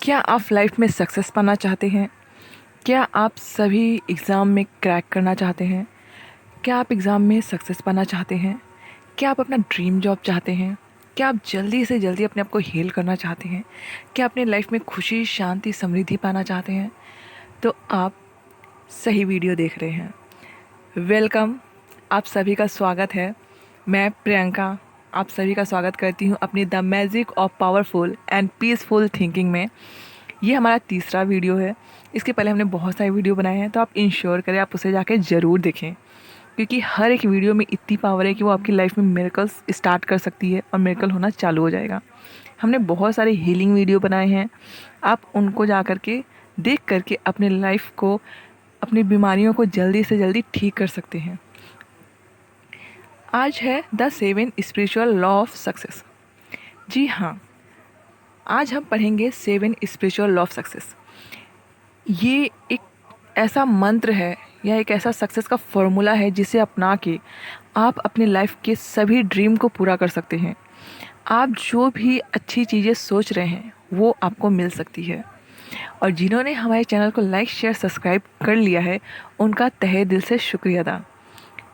क्या आप लाइफ में सक्सेस पाना चाहते हैं? क्या आप सभी एग्ज़ाम में क्रैक करना चाहते हैं? क्या आप एग्ज़ाम में सक्सेस पाना चाहते हैं? क्या आप अपना ड्रीम जॉब चाहते हैं? क्या आप जल्दी से जल्दी अपने आप को हील करना चाहते हैं? क्या अपने लाइफ में खुशी, शांति, समृद्धि पाना चाहते हैं? तो आप सही वीडियो देख रहे हैं। वेलकम, आप सभी का स्वागत है। मैं प्रियंका आप सभी का स्वागत करती हूँ अपनी the magic of powerful and peaceful thinking में। ये हमारा तीसरा वीडियो है। इसके पहले हमने बहुत सारे वीडियो बनाए हैं, तो आप इंश्योर करें आप उसे जाके ज़रूर देखें, क्योंकि हर एक वीडियो में इतनी पावर है कि वो आपकी लाइफ में मिरेकल्स स्टार्ट कर सकती है और मिरेकल होना चालू हो जाएगा। हमने बहुत सारे हीलिंग वीडियो बनाए हैं, आप उनको जा कर के देख करके अपने लाइफ को, अपनी बीमारियों को जल्दी से जल्दी ठीक कर सकते हैं। आज है the 7 spiritual law of success. जी हाँ, आज हम पढ़ेंगे 7 स्पिरिचुअल लॉ ऑफ सक्सेस। ये एक ऐसा मंत्र है या एक ऐसा सक्सेस का फॉर्मूला है जिसे अपना के आप अपनी लाइफ के सभी ड्रीम को पूरा कर सकते हैं। आप जो भी अच्छी चीज़ें सोच रहे हैं वो आपको मिल सकती है। और जिन्होंने हमारे चैनल को लाइक, शेयर, सब्सक्राइब कर लिया है उनका तहे दिल से शुक्रिया अदा।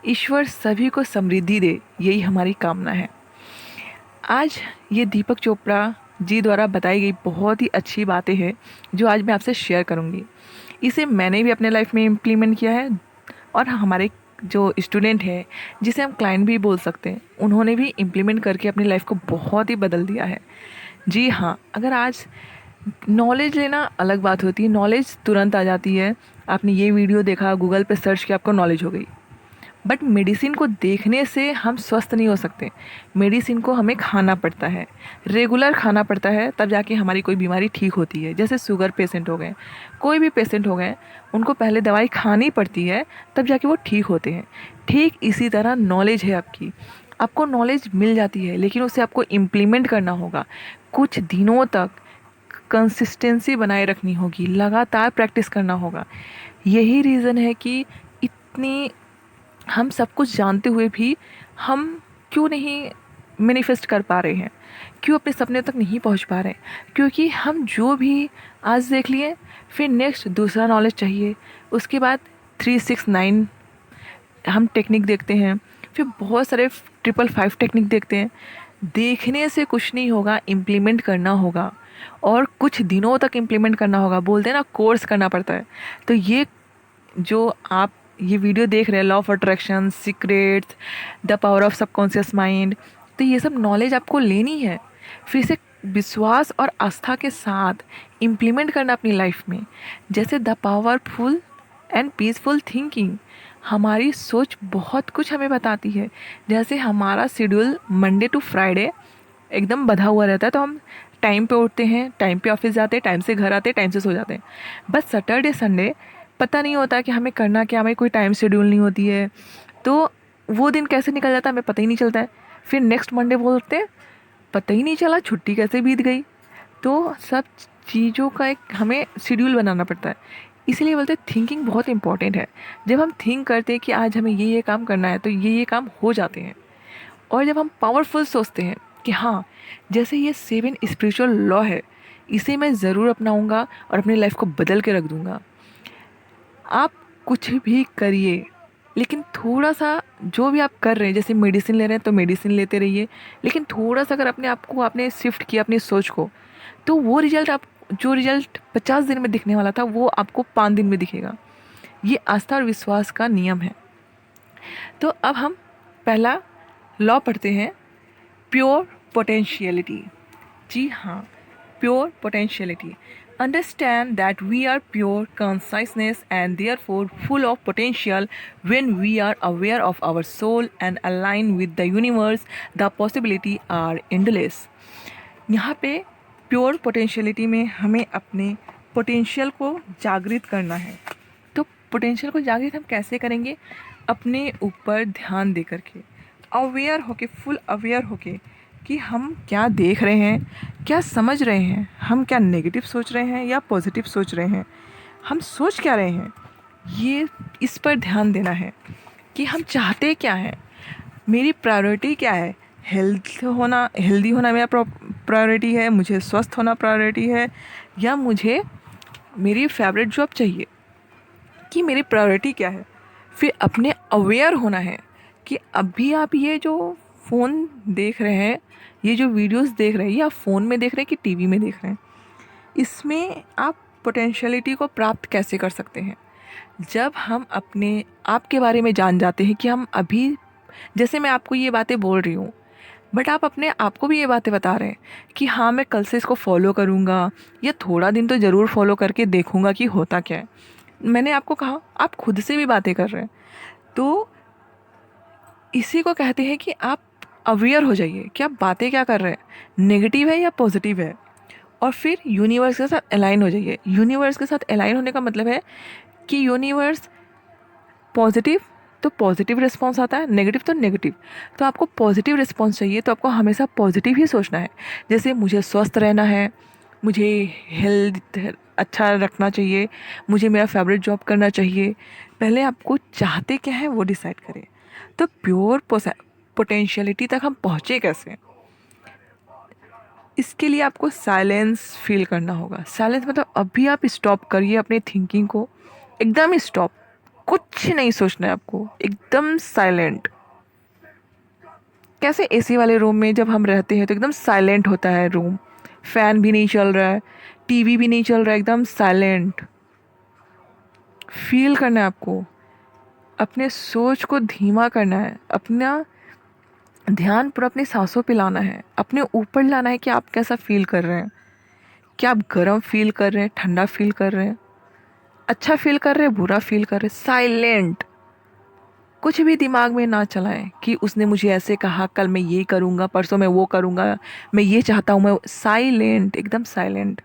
ईश्वर सभी को समृद्धि दे, यही हमारी कामना है। आज ये दीपक चोपड़ा जी द्वारा बताई गई बहुत ही अच्छी बातें हैं जो आज मैं आपसे शेयर करूँगी। इसे मैंने भी अपने लाइफ में इम्प्लीमेंट किया है और हमारे जो स्टूडेंट है, जिसे हम क्लाइंट भी बोल सकते हैं, उन्होंने भी इम्प्लीमेंट करके अपनी लाइफ को बहुत ही बदल दिया है। जी हाँ, अगर आज नॉलेज लेना अलग बात होती है, नॉलेज तुरंत आ जाती है। आपने ये वीडियो देखा, गूगल पे सर्च किया, आपको नॉलेज हो गई। बट मेडिसिन को देखने से हम स्वस्थ नहीं हो सकते। मेडिसिन को हमें खाना पड़ता है, रेगुलर खाना पड़ता है, तब जाके हमारी कोई बीमारी ठीक होती है। जैसे शुगर पेशेंट हो गए, कोई भी पेशेंट हो गए, उनको पहले दवाई खानी पड़ती है, तब जाके वो ठीक होते हैं। ठीक इसी तरह नॉलेज है आपकी, आपको नॉलेज मिल जाती है, लेकिन उसे आपको इम्प्लीमेंट करना होगा। कुछ दिनों तक कंसिस्टेंसी बनाए रखनी होगी, लगातार प्रैक्टिस करना होगा। यही रीज़न है कि इतनी हम सब कुछ जानते हुए भी हम क्यों नहीं मैनिफेस्ट कर पा रहे हैं, क्यों अपने सपने तक नहीं पहुंच पा रहे हैं? क्योंकि हम जो भी आज देख लिए, फिर नेक्स्ट दूसरा नॉलेज चाहिए, उसके बाद 369 हम टेक्निक देखते हैं, फिर बहुत सारे 555 टेक्निक देखते हैं। देखने से कुछ नहीं होगा, इम्प्लीमेंट करना होगा और कुछ दिनों तक इम्प्लीमेंट करना होगा। बोलते हैं ना, कोर्स करना पड़ता है। तो ये जो आप ये वीडियो देख रहे हैं, law of attraction, secrets, the power of subconscious mind, तो ये सब नॉलेज आपको लेनी है, फिर से विश्वास और आस्था के साथ इम्प्लीमेंट करना अपनी लाइफ में। जैसे the powerful and peaceful thinking, हमारी सोच बहुत कुछ हमें बताती है। जैसे हमारा शेड्यूल मंडे टू फ्राइडे एकदम बंधा हुआ रहता है, तो हम टाइम पे उठते हैं, टाइम पे ऑफिस जाते हैं, टाइम से घर आते हैं, टाइम से सो जाते हैं। बस सैटरडे संडे पता नहीं होता कि हमें करना क्या, हमें कोई टाइम शेड्यूल नहीं होती है, तो वो दिन कैसे निकल जाता है हमें पता ही नहीं चलता है। फिर नेक्स्ट मंडे बोलते हैं, पता ही नहीं चला छुट्टी कैसे बीत गई। तो सब चीज़ों का एक हमें शेड्यूल बनाना पड़ता है। इसीलिए बोलते हैं थिंकिंग बहुत इंपॉर्टेंट है। जब हम थिंक करते हैं कि आज हमें ये काम करना है, तो ये काम हो जाते हैं। और जब हम पावरफुल सोचते हैं कि हाँ, जैसे ये 7 स्पिरिचुअल लॉ है, इसे मैं ज़रूर अपनाऊंगा और अपनी लाइफ को बदल के रख दूंगा। आप कुछ भी करिए, लेकिन थोड़ा सा जो भी आप कर रहे हैं, जैसे मेडिसिन ले रहे हैं तो मेडिसिन लेते रहिए, लेकिन थोड़ा सा अगर अपने आप को आपने शिफ्ट किया, अपनी सोच को, तो वो रिजल्ट, आप जो रिजल्ट 50 दिन में दिखने वाला था वो आपको 5 दिन में दिखेगा। ये आस्था और विश्वास का नियम है। तो अब हम पहला लॉ पढ़ते हैं, प्योर पोटेंशियलिटी। जी हाँ, pure potentiality. Understand that we are pure consciousness and therefore full of potential. When we are aware of our soul and aligned with the universe, the possibility are endless. यहाँ पे pure potentiality में हमें अपने potential को जागृत करना है। तो पोटेंशियल को जागृत हम कैसे करेंगे? अपने ऊपर ध्यान दे करके, अवेयर होके, फुल अवेयर होके कि हम क्या देख रहे हैं, क्या समझ रहे हैं, हम क्या नेगेटिव सोच रहे हैं या पॉजिटिव सोच रहे हैं, हम सोच क्या रहे हैं, ये इस पर ध्यान देना है कि हम चाहते क्या हैं, मेरी प्रायोरिटी क्या है। हेल्दी होना मेरा प्रायोरिटी है, मुझे स्वस्थ होना प्रायोरिटी है, या मुझे मेरी फेवरेट जॉब चाहिए, कि मेरी प्रायोरिटी क्या है। फिर अपने अवेयर होना है कि अभी आप ये जो फ़ोन देख रहे हैं, ये जो वीडियोस देख रहे हैं, या फ़ोन में देख रहे हैं कि टीवी में देख रहे हैं, इसमें आप पोटेंशियलिटी को प्राप्त कैसे कर सकते हैं। जब हम अपने आप के बारे में जान जाते हैं कि हम अभी, जैसे मैं आपको ये बातें बोल रही हूँ, बट आप अपने आप को भी ये बातें बता रहे हैं कि हाँ मैं कल से इसको फॉलो करूँगा, या थोड़ा दिन तो ज़रूर फॉलो करके देखूँगा कि होता क्या है। मैंने आपको कहा आप खुद से भी बातें कर रहे हैं, तो इसी को कहते हैं कि आप अवेयर हो जाइए कि आप बातें क्या कर रहे हैं, नेगेटिव है या पॉजिटिव है। और फिर यूनिवर्स के साथ अलाइन हो जाइए। यूनिवर्स के साथ अलाइन होने का मतलब है कि यूनिवर्स पॉजिटिव तो पॉजिटिव रिस्पॉन्स आता है, नेगेटिव तो नेगेटिव। तो आपको पॉजिटिव रिस्पॉन्स चाहिए तो आपको हमेशा पॉजिटिव ही सोचना है। जैसे मुझे स्वस्थ रहना है, मुझे हेल्थ अच्छा रखना चाहिए, मुझे मेरा फेवरेट जॉब करना चाहिए। पहले आपको चाहते क्या है वो डिसाइड करें। तो प्योर पोटेंशियलिटी तक हम पहुँचे कैसे, इसके लिए आपको साइलेंस फील करना होगा। साइलेंस मतलब अभी आप स्टॉप करिए अपने थिंकिंग को, एकदम स्टॉप, कुछ नहीं सोचना है आपको, एकदम साइलेंट। कैसे एसी वाले रूम में जब हम रहते हैं तो एकदम साइलेंट होता है रूम, फैन भी नहीं चल रहा है, टीवी भी नहीं चल रहा है, एकदम साइलेंट फील करना है आपको। अपने सोच को धीमा करना है, अपना ध्यान पूरा अपनी सांसों पे लाना है, अपने ऊपर लाना है कि आप कैसा फील कर रहे हैं। क्या आप गर्म फील कर रहे हैं, ठंडा फील कर रहे हैं, अच्छा फील कर रहे हैं, बुरा फील कर रहे हैं। साइलेंट, कुछ भी दिमाग में ना चलाएं कि उसने मुझे ऐसे कहा, कल मैं ये करूँगा, परसों मैं वो करूँगा, मैं ये चाहता हूँ, मैं साइलेंट, एकदम साइलेंट।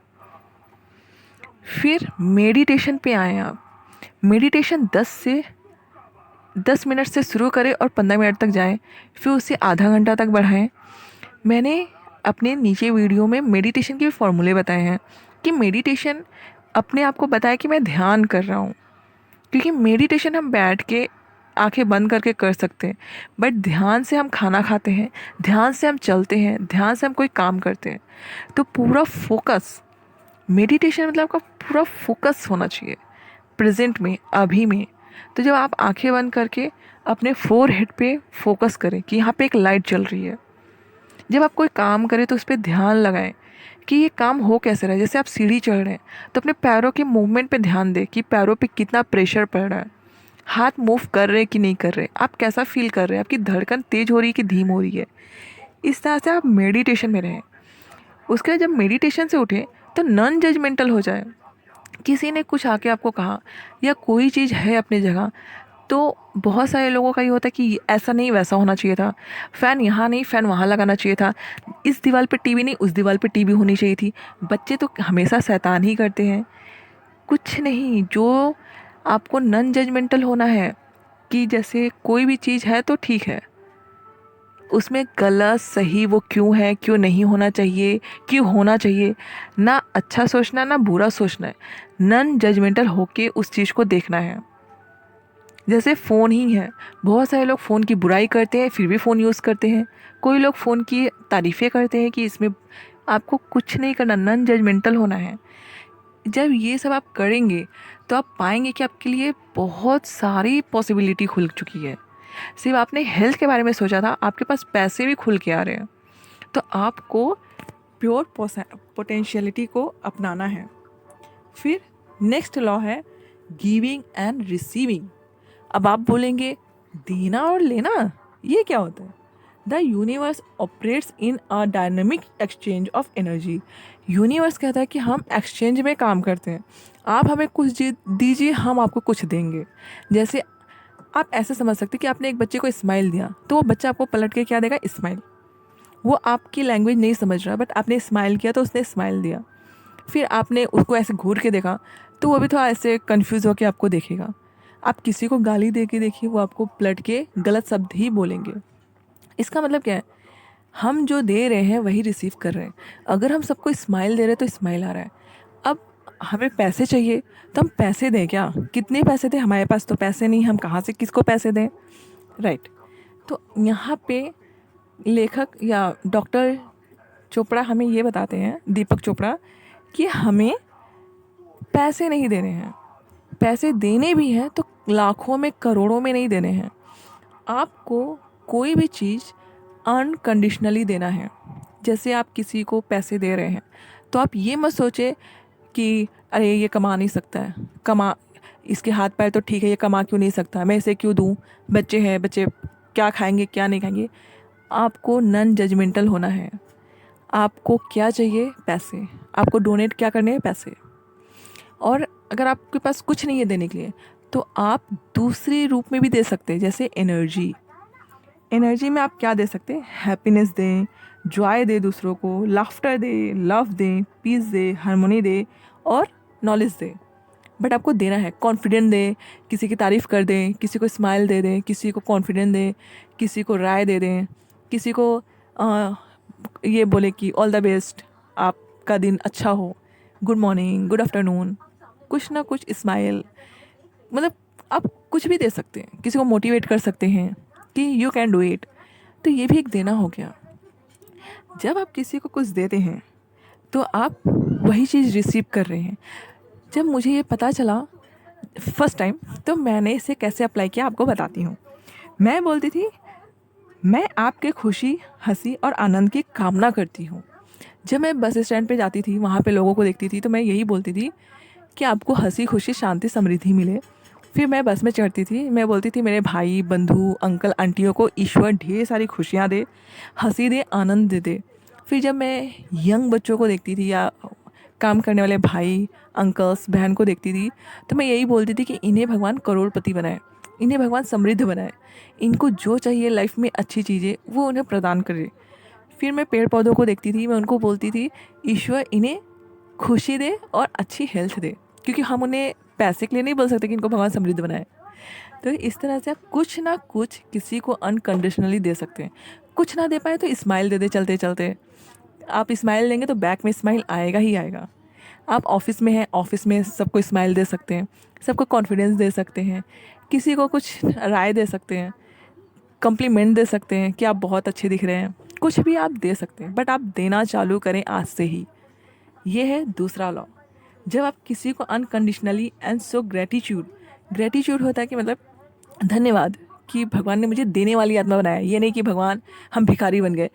फिर मेडिटेशन पे आए आप। मेडिटेशन 10 मिनट से शुरू करें और 15 मिनट तक जाएं, फिर उसे आधा घंटा तक बढ़ाएं। मैंने अपने नीचे वीडियो में मेडिटेशन के फॉर्मूले बताए हैं कि मेडिटेशन अपने आप को बताया कि मैं ध्यान कर रहा हूँ, क्योंकि मेडिटेशन हम बैठ के आंखें बंद करके कर सकते हैं, बट ध्यान से हम खाना खाते हैं, ध्यान से हम चलते हैं, ध्यान से हम कोई काम करते हैं। तो पूरा फोकस, मेडिटेशन मतलब आपका पूरा फोकस होना चाहिए प्रेजेंट में, अभी में। तो जब आप आंखें बंद करके अपने फोरहेड पे फोकस करें कि यहाँ पे एक लाइट चल रही है, जब आप कोई काम करें तो उस पर ध्यान लगाएं कि ये काम हो कैसे रहा है। जैसे आप सीढ़ी चढ़ रहे हैं तो अपने पैरों के मूवमेंट पे ध्यान दें कि पैरों पे कितना प्रेशर पड़ रहा है, हाथ मूव कर रहे हैं कि नहीं कर रहे, आप कैसा फील कर रहे हैं, आपकी धड़कन तेज हो रही है कि धीम हो रही है। इस तरह से आप मेडिटेशन में रहें। उसके बाद जब मेडिटेशन से उठें तो नॉन जजमेंटल हो जाए। किसी ने कुछ आके आपको कहा या कोई चीज़ है अपनी जगह, तो बहुत सारे लोगों का ये होता है कि ऐसा नहीं वैसा होना चाहिए था, फ़ैन यहाँ नहीं फ़ैन वहाँ लगाना चाहिए था, इस दीवार पे टीवी नहीं उस दीवार पे टीवी होनी चाहिए थी। बच्चे तो हमेशा शैतान ही करते हैं। कुछ नहीं, जो आपको नॉन जजमेंटल होना है कि जैसे कोई भी चीज़ है तो ठीक है, उसमें गलत सही वो क्यों है, क्यों नहीं होना चाहिए, क्यों होना चाहिए, ना अच्छा सोचना ना बुरा सोचना है, नॉन जजमेंटल होके उस चीज़ को देखना है। जैसे फ़ोन ही है, बहुत सारे लोग फ़ोन की बुराई करते हैं फिर भी फ़ोन यूज़ करते हैं, कोई लोग फ़ोन की तारीफ़ें करते हैं कि इसमें आपको कुछ नहीं करना, नॉन जजमेंटल होना है। जब ये सब आप करेंगे तो आप पाएंगे कि आपके लिए बहुत सारी पॉसिबिलिटी खुल चुकी है। सिर्फ आपने हेल्थ के बारे में सोचा था, आपके पास पैसे भी खुल के आ रहे हैं। तो आपको प्योर पोटेंशियलिटी को अपनाना है। फिर नेक्स्ट लॉ है गिविंग एंड रिसीविंग। अब आप बोलेंगे देना और लेना ये क्या होता है। The universe operates in a dynamic exchange of energy. Universe कहता है कि हम एक्सचेंज में काम करते हैं। आप हमें कुछ दीजिए, हम आपको कुछ देंगे। जैसे आप ऐसे समझ सकते हैं कि आपने एक बच्चे को स्माइल दिया तो वो बच्चा आपको पलट के क्या देगा, स्माइल। वो आपकी लैंग्वेज नहीं समझ रहा, बट आपने स्माइल किया तो उसने स्माइल दिया। फिर आपने उसको ऐसे घूर के देखा तो वो भी थोड़ा ऐसे कन्फ्यूज़ होकर आपको देखेगा। आप किसी को गाली दे के देखिए, वो आपको पलट के गलत शब्द ही बोलेंगे। इसका मतलब क्या है, हम जो दे रहे हैं वही रिसीव कर रहे हैं। अगर हम सबको स्माइल दे रहे हैं तो स्माइल आ रहा है। अब हमें पैसे चाहिए तो हम पैसे दें क्या, कितने पैसे दें, हमारे पास तो पैसे नहीं, हम कहाँ से किसको पैसे दें, राइट। तो यहाँ पे लेखक या डॉक्टर चोपड़ा हमें ये बताते हैं, दीपक चोपड़ा, कि हमें पैसे नहीं देने हैं। पैसे देने भी हैं तो लाखों में करोड़ों में नहीं देने हैं। आपको कोई भी चीज़ अनकंडीशनली देना है। जैसे आप किसी को पैसे दे रहे हैं तो आप ये मत सोचे कि अरे ये कमा नहीं सकता है, कमा इसके हाथ पैर तो ठीक है, ये कमा क्यों नहीं सकता, मैं इसे क्यों दूँ, बच्चे हैं, बच्चे क्या खाएंगे क्या नहीं खाएंगे। आपको नॉन जजमेंटल होना है। आपको क्या चाहिए? पैसे। आपको डोनेट क्या करने हैं? पैसे। और अगर आपके पास कुछ नहीं है देने के लिए तो आप दूसरे रूप में भी दे सकते हैं, जैसे एनर्जी। एनर्जी में आप क्या दे सकते हैं? हैप्पीनेस दें, जॉय दे दूसरों को, लाफ्टर दे, लव दें, पीस दे, हारमोनी दे और नॉलेज दे। बट आपको देना है। कॉन्फिडेंट दें, किसी की तारीफ़ कर दें, किसी को स्माइल दे दें, किसी को कॉन्फिडेंट दें, किसी को राय दे दें, किसी को ये बोले कि ऑल द बेस्ट, आपका दिन अच्छा हो, गुड मॉर्निंग, गुड आफ्टरनून, कुछ ना कुछ स्माइल। मतलब आप कुछ भी दे सकते हैं। किसी को मोटिवेट कर सकते हैं कि यू कैन डू इट। तो ये भी एक देना हो गया। जब आप किसी को कुछ देते हैं तो आप वही चीज़ रिसीव कर रहे हैं। जब मुझे ये पता चला फर्स्ट टाइम तो मैंने इसे कैसे अप्लाई किया आपको बताती हूँ। मैं बोलती थी मैं आपके खुशी, हंसी और आनंद की कामना करती हूँ। जब मैं बस स्टैंड पे जाती थी, वहाँ पे लोगों को देखती थी तो मैं यही बोलती थी कि आपको हंसी खुशी शांति समृद्धि मिले। फिर मैं बस में चढ़ती थी, मैं बोलती थी मेरे भाई बंधु अंकल आंटियों को ईश्वर ढेर सारी खुशियाँ दे, हंसी दे, आनंद दे दे। फिर जब मैं यंग बच्चों को देखती थी या काम करने वाले भाई अंकल्स बहन को देखती थी तो मैं यही बोलती थी कि इन्हें भगवान करोड़पति बनाए, इन्हें भगवान समृद्ध बनाए, इनको जो चाहिए लाइफ में अच्छी चीज़ें वो उन्हें प्रदान करे। फिर मैं पेड़ पौधों को देखती थी, मैं उनको बोलती थी ईश्वर इन्हें खुशी दे और अच्छी हेल्थ दे, क्योंकि हम उन्हें पैसे के लिए नहीं बोल सकते कि इनको भगवान समृद्ध बनाए। तो इस तरह से आप कुछ ना कुछ किसी को अनकंडीशनली दे सकते हैं। कुछ ना दे पाए तो स्माइल दे दे चलते चलते। आप स्माइल देंगे तो बैक में स्माइल आएगा ही आएगा। आप ऑफिस में हैं, ऑफिस में सबको स्माइल दे सकते हैं, सबको कॉन्फिडेंस दे सकते हैं, किसी को कुछ राय दे सकते हैं, कम्प्लीमेंट दे सकते हैं कि आप बहुत अच्छे दिख रहे हैं। कुछ भी आप दे सकते हैं, बट आप देना चालू करें आज से ही। ये है दूसरा लॉ। जब आप किसी को unconditionally and so gratitude, gratitude होता है कि मतलब धन्यवाद कि भगवान ने मुझे देने वाली आत्मा बनाया। ये नहीं कि भगवान हम भिखारी बन गए।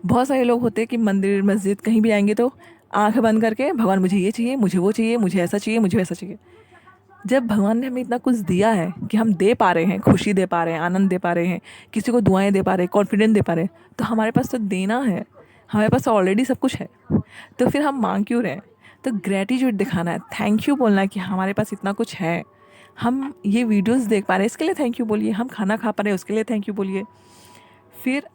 बहुत सारे लोग होते हैं कि मंदिर मस्जिद कहीं भी आएंगे तो आंख बंद करके भगवान मुझे ये चाहिए, मुझे वो चाहिए, मुझे ऐसा चाहिए, मुझे वैसा चाहिए। जब भगवान ने हमें इतना कुछ दिया है कि हम दे पा रहे हैं, खुशी दे पा रहे हैं, आनंद दे पा रहे हैं, किसी को दुआएं दे पा रहे हैं, कॉन्फिडेंस दे पा रहे हैं, तो हमारे पास तो देना है, हमारे पास ऑलरेडी सब कुछ है। तो फिर हम मांग क्यों रहे हैं? तो ग्रेटिट्यूड दिखाना है, थैंक यू बोलना है कि हमारे पास इतना कुछ है। हम ये वीडियोस देख पा रहे हैं इसके लिए थैंक यू बोलिए, हम खाना खा पा रहे हैं उसके लिए थैंक यू बोलिए। फिर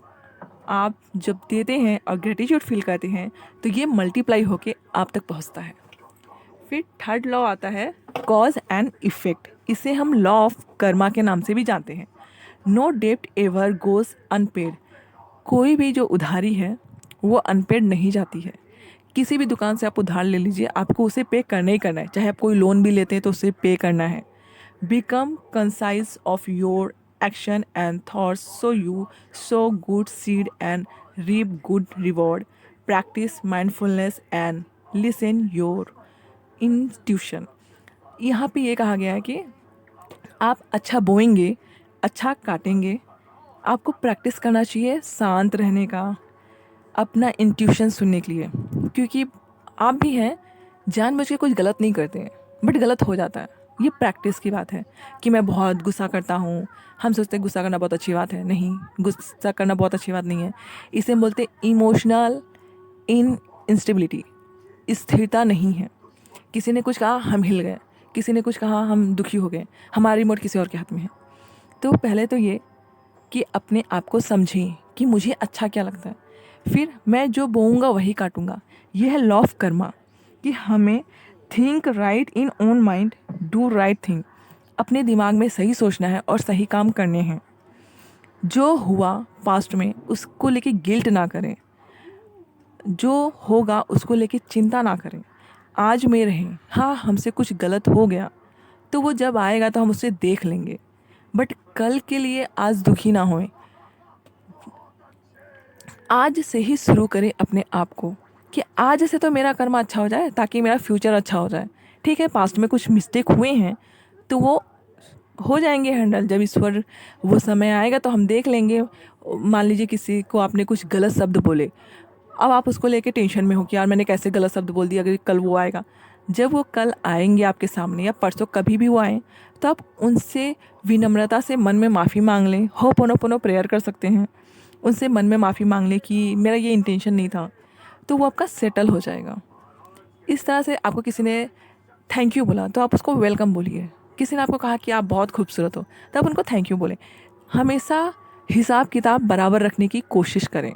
आप जब देते हैं और ग्रेटिट्यूड फील करते हैं तो ये मल्टीप्लाई होके आप तक पहुंचता है। फिर थर्ड लॉ आता है कॉज एंड इफेक्ट। इसे हम लॉ ऑफ कर्मा के नाम से भी जानते हैं। नो डेप्ट एवर गोज अनपेड। कोई भी जो उधारी है वो अनपेड नहीं जाती है। किसी भी दुकान से आप उधार ले लीजिए, आपको उसे पे करना ही करना है। चाहे आप कोई लोन भी लेते हैं तो उसे पे करना है। Become conscious of your action and thoughts so you sow good seed and reap good reward. Practice mindfulness and listen your intuition. यहाँ पे ये कहा गया है कि आप अच्छा बोएंगे, अच्छा काटेंगे। आपको प्रैक्टिस करना चाहिए शांत रहने का, अपना इंट्यूशन सुनने के लिए, क्योंकि आप भी हैं, जानबूझ के कुछ गलत नहीं करते हैं बट गलत हो जाता है। ये प्रैक्टिस की बात है कि मैं बहुत गुस्सा करता हूँ। हम सोचते हैं गुस्सा करना बहुत अच्छी बात है, नहीं, गुस्सा करना बहुत अच्छी बात नहीं है। इसे हम बोलते हैं इमोशनल इंस्टेबिलिटी, स्थिरता नहीं है। किसी ने कुछ कहा हम हिल गए, किसी ने कुछ कहा हम दुखी हो गए, हमारी रिमोट किसी और के हाथ में है। तो पहले तो ये कि अपने आप को समझें कि मुझे अच्छा क्या लगता है, फिर मैं जो बोऊंगा वही काटूंगा। यह है लॉ ऑफ कर्मा कि हमें think right in own mind, do right thing. अपने दिमाग में सही सोचना है और सही काम करने हैं। जो हुआ पास्ट में उसको लेके गिल्ट ना करें, जो होगा उसको लेके चिंता ना करें। आज में रहें। हाँ, हमसे कुछ गलत हो गया तो वो जब आएगा तो हम उसे देख लेंगे, बट कल के लिए आज दुखी ना होएं। आज से ही शुरू करें अपने आप को कि आज से तो मेरा कर्म अच्छा हो जाए ताकि मेरा फ्यूचर अच्छा हो जाए। ठीक है, पास्ट में कुछ मिस्टेक हुए हैं तो वो हो जाएंगे हैंडल। जब ईश्वर वो समय आएगा तो हम देख लेंगे। मान लीजिए किसी को आपने कुछ गलत शब्द बोले, अब आप उसको लेके टेंशन में हो कि यार मैंने कैसे गलत शब्द बोल दिया, अगर कल वो आएगा। जब वो कल आएंगे आपके सामने या परसों कभी भी वो आए, तो आप उनसे विनम्रता से मन में माफ़ी मांग लें। होपोनोपोनो प्रेयर कर सकते हैं, उनसे मन में माफ़ी मांग लें कि मेरा ये इंटेंशन नहीं था, तो वो आपका सेटल हो जाएगा। इस तरह से आपको किसी ने थैंक यू बोला तो आप उसको वेलकम बोलिए। किसी ने आपको कहा कि आप बहुत खूबसूरत हो, तो आप उनको थैंक यू बोलें। हमेशा हिसाब किताब बराबर रखने की कोशिश करें।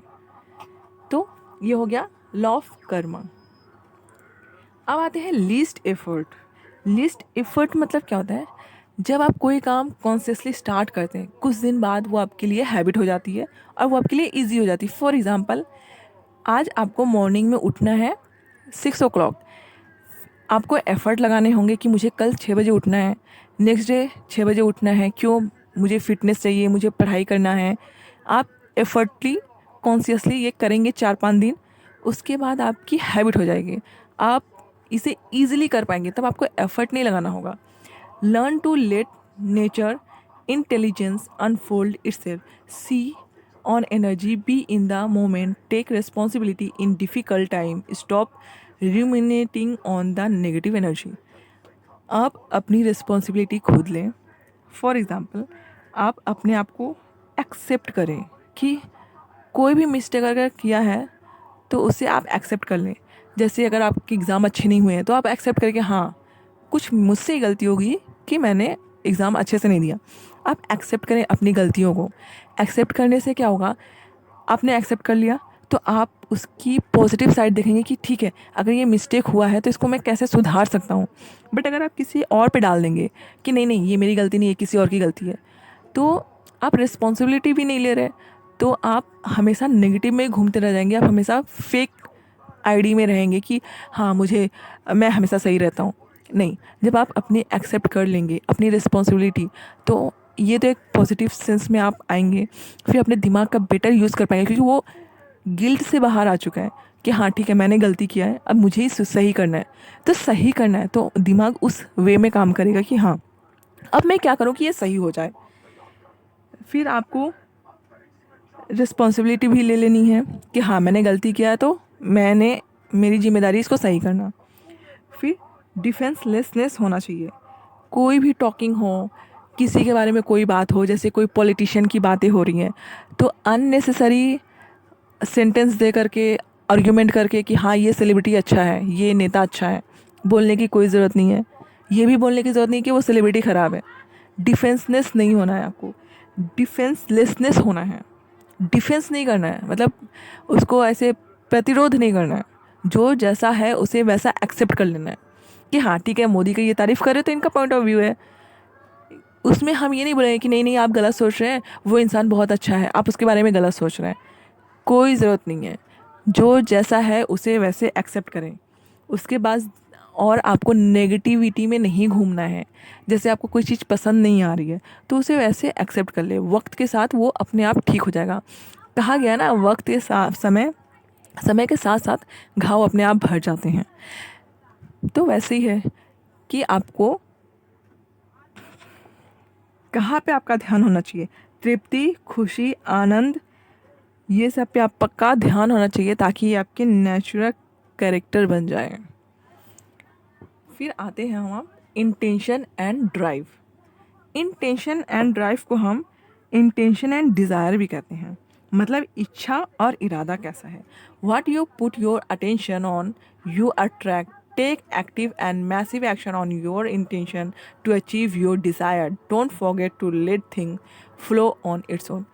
तो ये हो गया लॉ ऑफ कर्मा। अब आते हैं लीस्ट एफर्ट। लीस्ट एफर्ट मतलब क्या होता है? जब आप कोई काम कॉन्शियसली स्टार्ट करते हैं, कुछ दिन बाद वो आपके लिए हैबिट हो जाती है और वो आपके लिए ईजी हो जाती है। फॉर एग्ज़ाम्पल, आज आपको मॉर्निंग में उठना है 6 o'clock। आपको एफ़र्ट लगाने होंगे कि मुझे कल 6 बजे उठना है, नेक्स्ट डे 6 बजे उठना है। क्यों? मुझे फ़िटनेस चाहिए, मुझे पढ़ाई करना है। आप एफ़र्टली कॉन्शियसली ये करेंगे 4-5 दिन, उसके बाद आपकी हैबिट हो जाएगी। आप इसे ईज़िली कर पाएंगे, तब आपको एफ़र्ट नहीं लगाना होगा। Learn to let nature intelligence unfold itself. See on energy, be in the moment, take responsibility in difficult time, stop ruminating on the negative energy। आप अपनी रिस्पॉन्सिबिलिटी खुद लें। फॉर एग्ज़ाम्पल, आप अपने आप को एक्सेप्ट करें कि कोई भी मिस्टेक अगर किया है तो उसे आप एक्सेप्ट कर लें। जैसे अगर आपके एग्ज़ाम अच्छे नहीं हुए हैं तो आप एक्सेप्ट करें कि हाँ, कुछ मुझसे ही गलती होगी कि मैंने एग्ज़ाम अच्छे से नहीं दिया। आप एक्सेप्ट करें अपनी गलतियों को। एक्सेप्ट करने से क्या होगा? आपने एक्सेप्ट कर लिया तो आप उसकी पॉजिटिव साइड देखेंगे कि ठीक है, अगर ये मिस्टेक हुआ है तो इसको मैं कैसे सुधार सकता हूँ। बट अगर आप किसी और पे डाल देंगे कि नहीं नहीं, ये मेरी गलती नहीं है, किसी और की गलती है, तो आप रिस्पॉन्सिबिलिटी भी नहीं ले रहे, तो आप हमेशा नेगेटिव में घूमते रह जाएंगे। आप हमेशा फेक आईडी में रहेंगे कि हाँ, मैं हमेशा सही रहता हूँ। नहीं, जब आप अपनी एक्सेप्ट कर लेंगे अपनी रिस्पॉन्सिबिलिटी, तो ये तो एक पॉजिटिव सेंस में आप आएंगे। फिर अपने दिमाग का बेटर यूज़ कर पाएंगे, क्योंकि वो गिल्ट से बाहर आ चुका है कि हाँ ठीक है, मैंने गलती किया है, अब मुझे ही सही करना है। तो सही करना है तो दिमाग उस वे में काम करेगा कि हाँ, अब मैं क्या करूँ कि ये सही हो जाए। फिर आपको रिस्पॉन्सिबिलिटी भी ले लेनी है कि हाँ, मैंने गलती किया है तो मेरी जिम्मेदारी इसको सही करना। फिर डिफेंसलेसनेस होना चाहिए। कोई भी टॉकिंग हो, किसी के बारे में कोई बात हो, जैसे कोई पॉलिटिशियन की बातें हो रही हैं, तो अननेसेसरी सेंटेंस दे करके, आर्ग्यूमेंट करके कि हाँ ये सेलिब्रिटी अच्छा है, ये नेता अच्छा है, बोलने की कोई ज़रूरत नहीं है। ये भी बोलने की ज़रूरत नहीं कि वो सेलिब्रिटी ख़राब है। डिफेंसनेस नहीं होना है आपको, डिफेंसलेसनेस होना है। डिफेंस नहीं करना है, मतलब उसको ऐसे प्रतिरोध नहीं करना है। जो जैसा है उसे वैसा एक्सेप्ट कर लेना है कि हाँ ठीक है, मोदी की ये तारीफ़ कर रहे तो इनका पॉइंट ऑफ व्यू है। उसमें हम ये नहीं बोलेंगे कि नहीं नहीं, आप गलत सोच रहे हैं, वो इंसान बहुत अच्छा है, आप उसके बारे में गलत सोच रहे हैं। कोई ज़रूरत नहीं है। जो जैसा है उसे वैसे एक्सेप्ट करें। उसके बाद और आपको नेगेटिविटी में नहीं घूमना है। जैसे आपको कोई चीज़ पसंद नहीं आ रही है तो उसे वैसे एक्सेप्ट कर ले। वक्त के साथ वो अपने आप ठीक हो जाएगा। कहा गया ना, वक्त के साथ समय के साथ साथ घाव अपने आप भर जाते हैं। तो वैसे ही है कि आपको कहाँ पे आपका ध्यान होना चाहिए? तृप्ति, खुशी, आनंद, ये सब पे आप पक्का ध्यान होना चाहिए ताकि ये आपके नेचुरल कैरेक्टर बन जाए। फिर आते हैं हम intention and drive. Intention and drive को हम इंटेंशन एंड डिज़ायर भी कहते हैं। मतलब इच्छा और इरादा कैसा है। What you put your attention on you attract. Take active and massive action on your intention to achieve your desire. Don't forget to let thing flow on its own.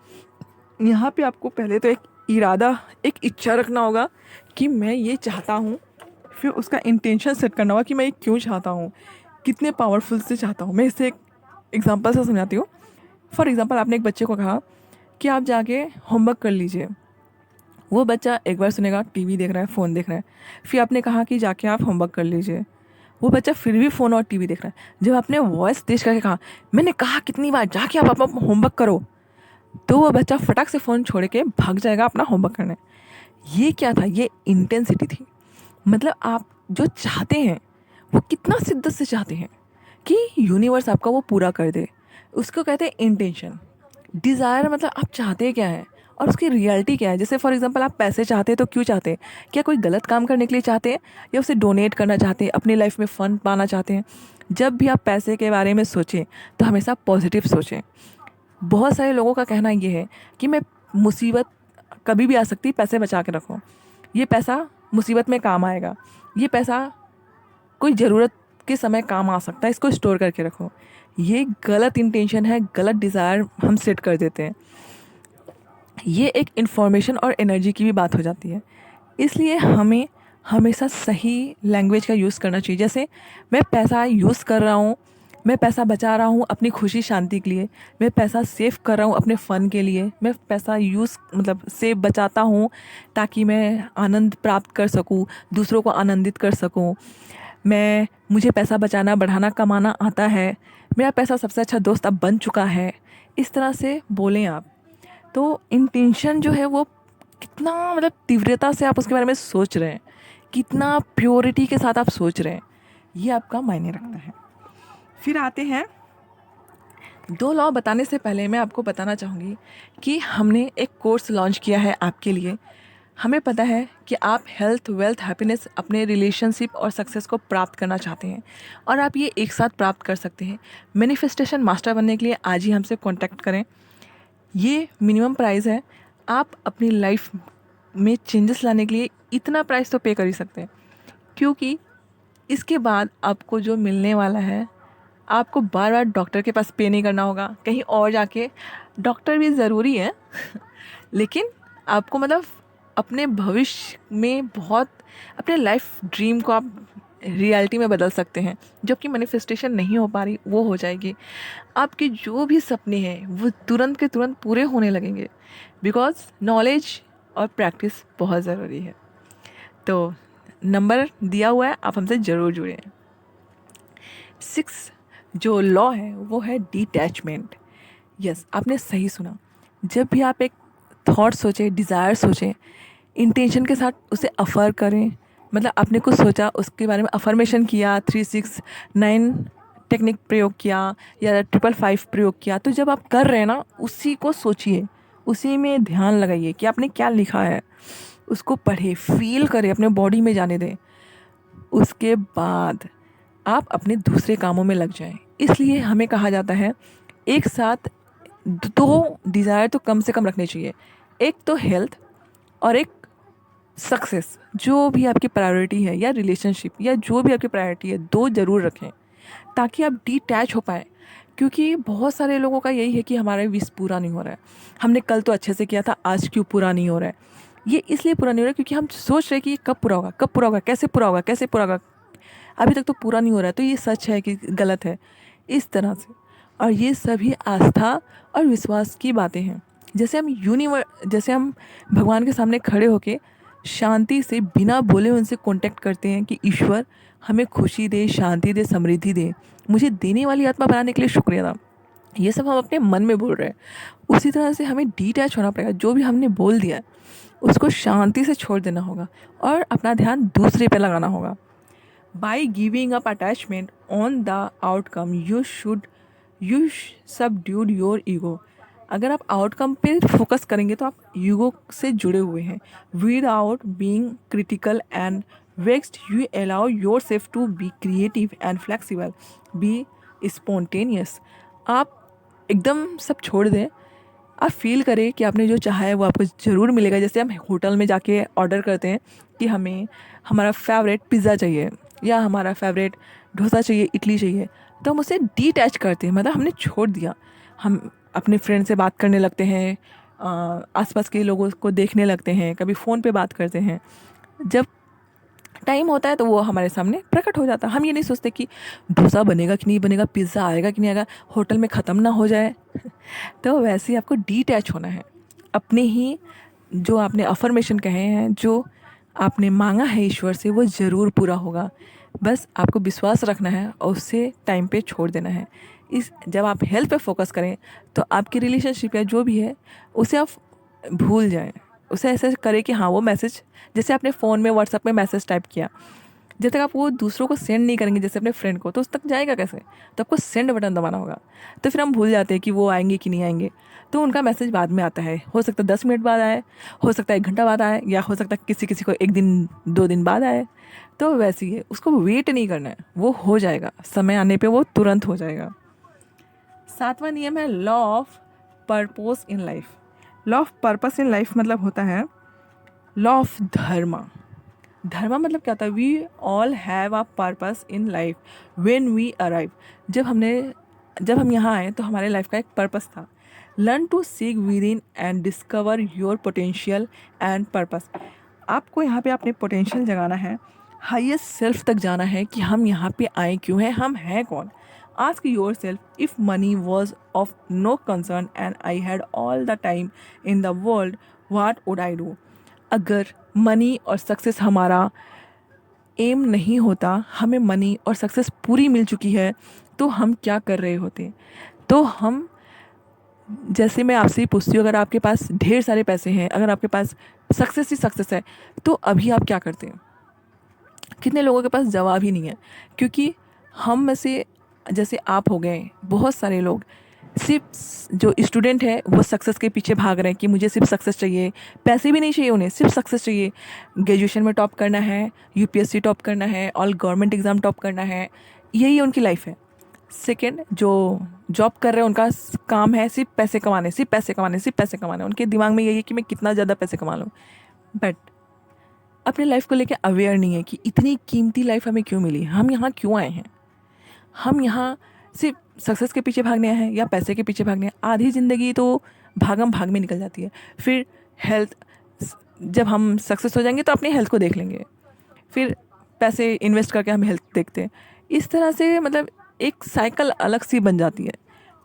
यहाँ पे आपको पहले तो एक इरादा, एक इच्छा रखना होगा कि मैं ये चाहता हूँ। फिर उसका इंटेंशन सेट करना होगा कि मैं ये क्यों चाहता हूँ, कितने पावरफुल से चाहता हूँ। मैं इसे एक एग्जांपल से समझाती हूँ। फॉर एग्जांपल, आपने एक बच्चे को कहा कि आप जाके होमवर्क कर लीजिए। वो बच्चा एक बार सुनेगा, टीवी देख रहा है, फ़ोन देख रहा है। फिर आपने कहा कि जाके आप होमवर्क कर लीजिए। वो बच्चा फिर भी फ़ोन और टीवी देख रहा है। जब आपने वॉइस तेज करके कहा, मैंने कहा कितनी बार जाके आप अपना होमवर्क करो, तो वो बच्चा फटाक से फ़ोन छोड़ के भाग जाएगा अपना होमवर्क करने। ये क्या था? ये इंटेंसिटी थी। मतलब आप जो चाहते हैं वो कितना शिद्दत से चाहते हैं कि यूनिवर्स आपका वो पूरा कर दे। उसको कहते हैं इंटेंशन। डिज़ायर मतलब आप चाहते क्या हैं और उसकी रियलिटी क्या है। जैसे फॉर एग्जांपल आप पैसे चाहते हैं तो क्यों चाहते हैं? क्या कोई गलत काम करने के लिए चाहते हैं या उसे डोनेट करना चाहते हैं, अपनी लाइफ में फ़न पाना चाहते हैं? जब भी आप पैसे के बारे में सोचें तो हमेशा पॉजिटिव सोचें। बहुत सारे लोगों का कहना ये है कि मैं मुसीबत कभी भी आ सकती, पैसे बचा के रखो, ये पैसा मुसीबत में काम आएगा, ये पैसा कोई ज़रूरत के समय काम आ सकता है, इसको स्टोर करके रखो। ये गलत इंटेंशन है, गलत डिज़ायर हम सेट कर देते हैं। ये एक इन्फॉर्मेशन और एनर्जी की भी बात हो जाती है। इसलिए हमें हमेशा सही लैंग्वेज का यूज़ करना चाहिए। जैसे मैं पैसा यूज़ कर रहा हूँ, मैं पैसा बचा रहा हूँ अपनी खुशी शांति के लिए, मैं पैसा सेव कर रहा हूँ अपने फ़न के लिए, मैं पैसा यूज़ मतलब सेव बचाता हूँ ताकि मैं आनंद प्राप्त कर सकूँ, दूसरों को आनंदित कर सकूँ। मुझे पैसा बचाना, बढ़ाना, कमाना आता है, मेरा पैसा सबसे अच्छा दोस्त अब बन चुका है। इस तरह से बोलें आप, तो इंटेंशन जो है वो कितना मतलब तीव्रता से आप उसके बारे में सोच रहे हैं, कितना प्योरिटी के साथ आप सोच रहे हैं, ये आपका मायने रखता है। फिर आते हैं 2 लॉ। बताने से पहले मैं आपको बताना चाहूँगी कि हमने एक कोर्स लॉन्च किया है आपके लिए। हमें पता है कि आप हेल्थ, वेल्थ, हैप्पीनेस, अपने रिलेशनशिप और सक्सेस को प्राप्त करना चाहते हैं और आप ये एक साथ प्राप्त कर सकते हैं। मैनिफेस्टेशन मास्टर बनने के लिए आज ही हमसे कॉन्टैक्ट करें। ये मिनिमम प्राइस है। आप अपनी लाइफ में चेंजेस लाने के लिए इतना प्राइस तो पे कर ही सकते हैं, क्योंकि इसके बाद आपको जो मिलने वाला है, आपको बार बार डॉक्टर के पास पे नहीं करना होगा, कहीं और जाके। डॉक्टर भी ज़रूरी है लेकिन आपको मतलब अपने भविष्य में बहुत अपने लाइफ ड्रीम को आप रियलिटी में बदल सकते हैं। जो आपकी मैनिफेस्टेशन नहीं हो पा रही वो हो जाएगी। आपके जो भी सपने हैं वो तुरंत के तुरंत पूरे होने लगेंगे, बिकॉज नॉलेज और प्रैक्टिस बहुत ज़रूरी है। तो नंबर दिया हुआ है, आप हमसे ज़रूर जुड़ें। 6 जो लॉ है वो है डिटैचमेंट। यस, आपने सही सुना। जब भी आप एक थॉट सोचें, डिज़ायर सोचें, इंटेंशन के साथ उसे अफर करें। मतलब आपने कुछ सोचा, उसके बारे में अफर्मेशन किया, 3-6-9 टेक्निक प्रयोग किया या 555 प्रयोग किया, तो जब आप कर रहे हैं ना, उसी को सोचिए, उसी में ध्यान लगाइए कि आपने क्या लिखा है, उसको पढ़े, फील करें, अपने बॉडी में जाने दें। उसके बाद आप अपने दूसरे कामों में लग जाएं। इसलिए हमें कहा जाता है एक साथ 2 डिज़ायर तो कम से कम रखने चाहिए। एक तो हेल्थ और एक सक्सेस। जो भी आपकी प्रायोरिटी है या रिलेशनशिप या जो भी आपकी प्रायोरिटी है, 2 ज़रूर रखें ताकि आप डिटैच हो पाएँ। क्योंकि बहुत सारे लोगों का यही है कि हमारा विश पूरा नहीं हो रहा है, हमने कल तो अच्छे से किया था, आज क्यों पूरा नहीं हो रहा है। ये इसलिए पूरा नहीं हो रहा है क्योंकि हम सोच रहे हैं कि ये कब पूरा होगा, कब पूरा होगा, कैसे पूरा होगा, कैसे पूरा होगा। अभी तक तो पूरा नहीं हो रहा है, तो ये सच है कि गलत है, इस तरह से। और ये सभी आस्था और विश्वास की बातें हैं। जैसे हम भगवान के सामने खड़े होके शांति से बिना बोले उनसे कांटेक्ट करते हैं कि ईश्वर हमें खुशी दे, शांति दे, समृद्धि दे, मुझे देने वाली आत्मा बनाने के लिए शुक्रिया अदा। ये सब हम अपने मन में बोल रहे हैं। उसी तरह से हमें डिटैच होना पड़ेगा। जो भी हमने बोल दिया है उसको शांति से छोड़ देना होगा और अपना ध्यान दूसरे पे लगाना होगा। By giving up attachment on the outcome, you subdued your ego. अगर आप आउटकम पे फोकस करेंगे तो आप ईगो से जुड़े हुए हैं। Without being critical and vexed, you allow yourself to be creative and flexible, be spontaneous. आप एकदम सब छोड़ दें, आप फील करें कि आपने जो चाहा है वो आपको ज़रूर मिलेगा। जैसे हम होटल में जाके ऑर्डर करते हैं कि हमें हमारा फेवरेट पिज़्ज़ा चाहिए या हमारा फेवरेट डोसा चाहिए, इडली चाहिए, तो हम उसे डिटैच करते हैं, मतलब हमने छोड़ दिया। हम अपने फ्रेंड से बात करने लगते हैं, आसपास के लोगों को देखने लगते हैं, कभी फ़ोन पे बात करते हैं। जब टाइम होता है तो वो हमारे सामने प्रकट हो जाता है। हम ये नहीं सोचते कि डोसा बनेगा कि नहीं बनेगा, पिज़्ज़ा आएगा कि नहीं आएगा, होटल में ख़त्म ना हो जाए। तो वैसे ही आपको डिटैच होना है। अपने ही जो आपने अफर्मेशन कहे हैं, जो आपने मांगा है ईश्वर से, वो ज़रूर पूरा होगा। बस आपको विश्वास रखना है और उससे टाइम पे छोड़ देना है। जब आप हेल्थ पे फोकस करें तो आपकी रिलेशनशिप या जो भी है उसे आप भूल जाएं। उसे ऐसे करें कि हाँ, वो मैसेज, जैसे आपने फ़ोन में व्हाट्सएप में मैसेज टाइप किया, जब तक आप वो दूसरों को सेंड नहीं करेंगे जैसे अपने फ्रेंड को, तो उस तक जाएगा कैसे? तो आपको सेंड बटन दबाना होगा। तो फिर हम भूल जाते हैं कि वो आएंगे कि नहीं आएंगे, तो उनका मैसेज बाद में आता है। हो सकता है 10 मिनट बाद आए, हो सकता है 1 घंटा बाद आए, या हो सकता है किसी किसी को 1 दिन 2 दिन बाद आए। तो वैसे ही है, उसको वेट नहीं करना है, वो हो जाएगा, समय आने पे वो तुरंत हो जाएगा। 7वां नियम है law of purpose in life. Law of purpose in life मतलब होता है लॉ ऑफ धर्मा। धर्मा मतलब क्या होता है? We all have a purpose in life when we arrive. जब हम यहाँ आए तो हमारे लाइफ का एक पर्पस था। Learn to seek within and discover your potential and purpose. आपको यहाँ पे अपने पोटेंशियल जगाना है, हाईएस्ट सेल्फ तक जाना है कि हम यहाँ पे आए क्यों हैं, हम हैं कौन। Ask yourself if money was of no concern and I had all the time in the world, what would I do. अगर मनी और सक्सेस हमारा एम नहीं होता, हमें मनी और सक्सेस पूरी मिल चुकी है, तो हम क्या कर रहे होते? तो हम, जैसे मैं आपसे ही पूछती हूँ, अगर आपके पास ढेर सारे पैसे हैं, अगर आपके पास सक्सेस ही सक्सेस है, तो अभी आप क्या करते हैं? कितने लोगों के पास जवाब ही नहीं है। क्योंकि हम में से, जैसे आप हो गए, बहुत सारे लोग सिर्फ जो स्टूडेंट है वो सक्सेस के पीछे भाग रहे हैं कि मुझे सिर्फ सक्सेस चाहिए, पैसे भी नहीं चाहिए उन्हें, सिर्फ सक्सेस चाहिए। ग्रेजुएशन में टॉप करना है, यूपीएससी टॉप करना है, ऑल गवर्नमेंट एग्ज़ाम टॉप करना है, यही उनकी लाइफ है। सेकंड, जो जॉब कर रहे हैं उनका काम है सिर्फ पैसे कमाने, सिर्फ पैसे कमाने, सिर्फ पैसे कमाने। उनके दिमाग में यही है कि मैं कितना ज़्यादा पैसे कमा लूँ, बट अपने लाइफ को लेकर अवेयर नहीं है कि इतनी कीमती लाइफ हमें क्यों मिली, हम यहाँ क्यों आए हैं। हम यहाँ सिर्फ सक्सेस के पीछे भागने आए हैं या पैसे के पीछे भागने हैं। आधी ज़िंदगी तो भागम भाग में निकल जाती है। फिर हेल्थ, जब हम सक्सेस हो जाएंगे तो अपनी हेल्थ को देख लेंगे, फिर पैसे इन्वेस्ट करके हम हेल्थ देखते हैं। इस तरह से मतलब एक साइकिल अलग सी बन जाती है।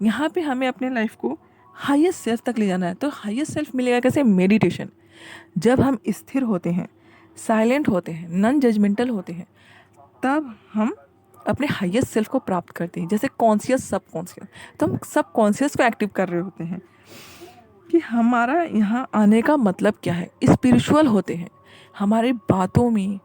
यहाँ पे हमें अपने लाइफ को हाईएस्ट सेल्फ तक ले जाना है। तो हाईएस्ट सेल्फ मिलेगा कैसे? मेडिटेशन। जब हम स्थिर होते हैं, साइलेंट होते हैं, नॉन जजमेंटल होते हैं, तब हम अपने हाईएस्ट सेल्फ को प्राप्त करते हैं। जैसे कॉन्शियस, सब कॉन्शियस, तो हम सब कॉन्शियस को एक्टिव कर रहे होते हैं कि हमारा यहाँ आने का मतलब क्या है। स्पिरिचुअल होते हैं हमारे बातों में।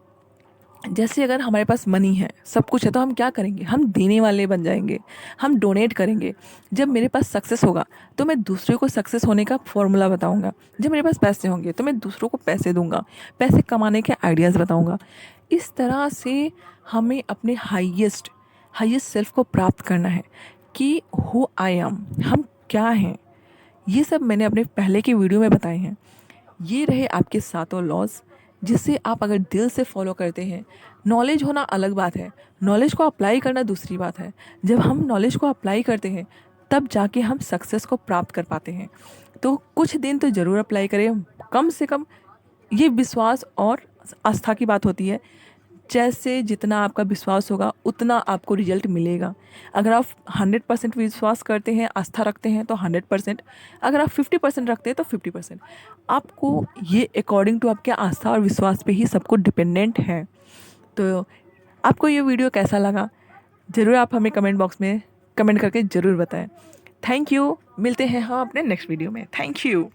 जैसे अगर हमारे पास मनी है, सब कुछ है, तो हम क्या करेंगे? हम देने वाले बन जाएंगे, हम डोनेट करेंगे। जब मेरे पास सक्सेस होगा तो मैं दूसरे को सक्सेस होने का फॉर्मूला बताऊंगा। जब मेरे पास पैसे होंगे तो मैं दूसरों को पैसे दूंगा, पैसे कमाने के आइडियाज़ बताऊंगा। इस तरह से हमें अपने हाईएस्ट सेल्फ को प्राप्त करना है कि हु आई एम, हम क्या हैं। ये सब मैंने अपने पहले के वीडियो में बताए हैं। ये रहे आपके 7 लॉज, जिसे आप अगर दिल से फॉलो करते हैं। नॉलेज होना अलग बात है, नॉलेज को अप्लाई करना दूसरी बात है। जब हम नॉलेज को अप्लाई करते हैं तब जाके हम सक्सेस को प्राप्त कर पाते हैं। तो कुछ दिन तो ज़रूर अप्लाई करें, कम से कम। ये विश्वास और आस्था की बात होती है। जैसे जितना आपका विश्वास होगा उतना आपको रिजल्ट मिलेगा। अगर आप 100% विश्वास करते हैं, आस्था रखते हैं, तो 100%। अगर आप 50% रखते हैं तो 50%। आपको ये अकॉर्डिंग टू आपके आस्था और विश्वास पे ही सब कुछ डिपेंडेंट है। तो आपको ये वीडियो कैसा लगा, ज़रूर आप हमें कमेंट बॉक्स में कमेंट करके ज़रूर बताएं। Thank you. मिलते हैं हम अपने नेक्स्ट वीडियो में। Thank you.